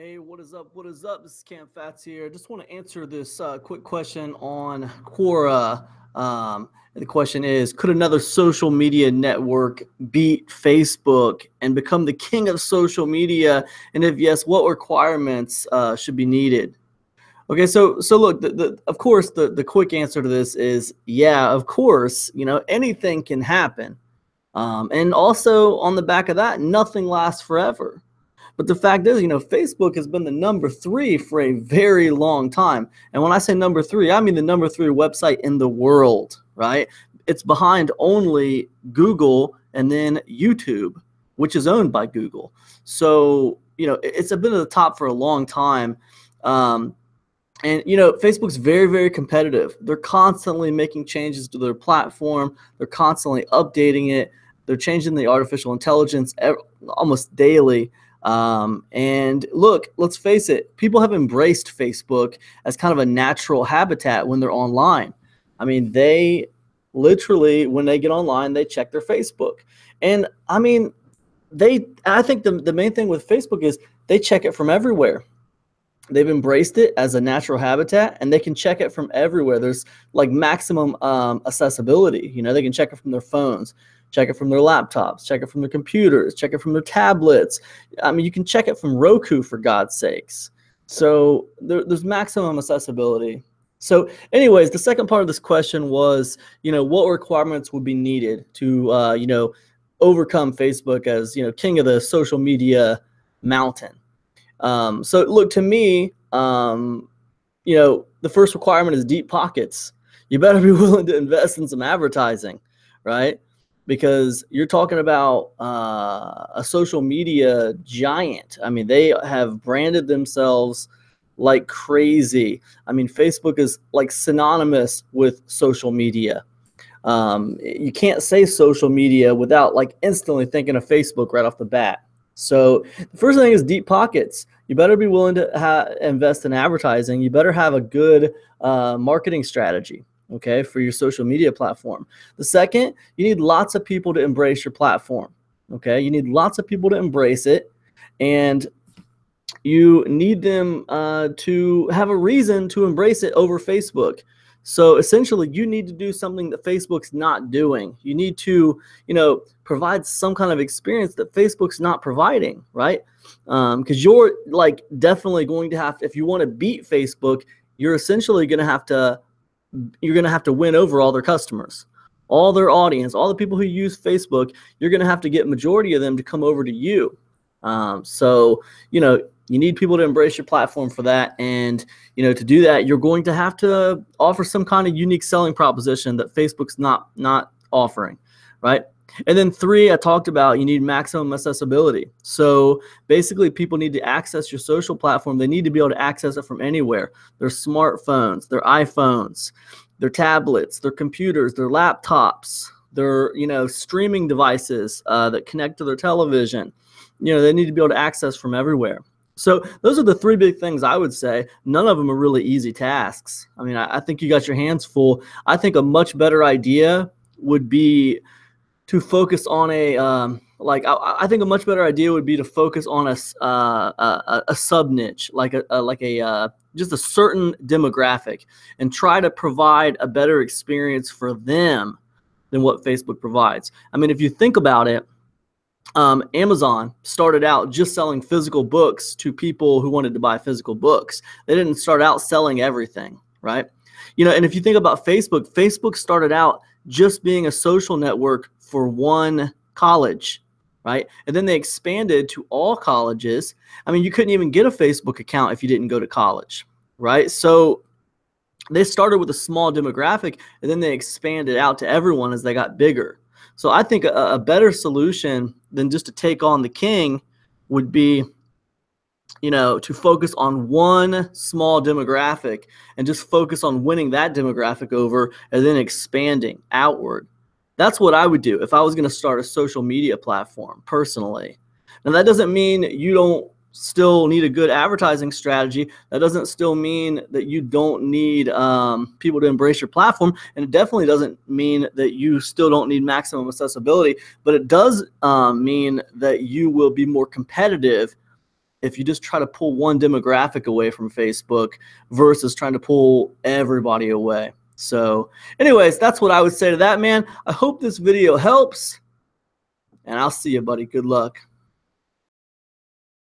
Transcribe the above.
Hey, what is up? What is up? This is Cam Fats here. Just want to answer this quick question on Quora. The question is, could another social media network beat Facebook and become the king of social media? And if yes, what requirements should be needed? Okay, so look, of course, the quick answer to this is, yeah, of course, anything can happen. And also on the back of that, nothing lasts forever. But the fact is, Facebook has been the number three for a very long time. And when I say number three, I mean the number three website in the world, right? It's behind only Google and then YouTube, which is owned by Google. So, it's been at the top for a long time. And Facebook's very, very competitive. They're constantly making changes to their platform. They're constantly updating it. They're changing the artificial intelligence almost daily. And look, let's face it, people have embraced Facebook as kind of a natural habitat when they're online. I mean, they literally, when they get online, they check their Facebook. And I mean, I think the main thing with Facebook is they check it from everywhere. They've embraced it as a natural habitat, and they can check it from everywhere. There's like maximum accessibility. They can check it from their phones, check it from their laptops, check it from their computers, check it from their tablets. I mean, you can check it from Roku, for God's sakes. So there's maximum accessibility. So anyways, the second part of this question was, what requirements would be needed to, overcome Facebook as, king of the social media mountain. So look, to me, the first requirement is deep pockets. You better be willing to invest in some advertising, right? Because you're talking about a social media giant. I mean, they have branded themselves like crazy. I mean, Facebook is like synonymous with social media. You can't say social media without like instantly thinking of Facebook right off the bat. So the first thing is deep pockets. You better be willing to invest in advertising. You better have a good marketing strategy, okay, for your social media platform. The second, you need lots of people to embrace your platform, okay? You need lots of people to embrace it, and you need them to have a reason to embrace it over Facebook. So essentially, you need to do something that Facebook's not doing. You need to, provide some kind of experience that Facebook's not providing, right? Because you're like definitely going to have to, if you want to beat Facebook, you're essentially going to have to, win over all their customers, all their audience, all the people who use Facebook. You're going to have to get majority of them to come over to you. So, you need people to embrace your platform for that. And, to do that, you're going to have to offer some kind of unique selling proposition that Facebook's not offering, right? And then three, I talked about, you need maximum accessibility. So basically, people need to access your social platform. They need to be able to access it from anywhere. Their smartphones, their iPhones, their tablets, their computers, their laptops, their, streaming devices that connect to their television. They need to be able to access from everywhere. So those are the three big things I would say. None of them are really easy tasks. I mean, I think you got your hands full. I think a much better idea would be to focus on I think a much better idea would be to focus on a sub niche, like just a certain demographic, and try to provide a better experience for them than what Facebook provides. I mean, if you think about it, Amazon started out just selling physical books to people who wanted to buy physical books. They didn't start out selling everything, right? And if you think about Facebook, Facebook started out just being a social network for one college, right? And then they expanded to all colleges. I mean, you couldn't even get a Facebook account if you didn't go to college, right? So they started with a small demographic, and then they expanded out to everyone as they got bigger. So I think a better solution than just to take on the king would be, to focus on one small demographic and just focus on winning that demographic over and then expanding outward. That's what I would do if I was going to start a social media platform personally. Now, that doesn't mean you don't still need a good advertising strategy. That doesn't still mean that you don't need people to embrace your platform. And it definitely doesn't mean that you still don't need maximum accessibility. But it does mean that you will be more competitive if you just try to pull one demographic away from Facebook versus trying to pull everybody away. So anyways, that's what I would say to that, man. I hope this video helps, and I'll see you, buddy. Good luck.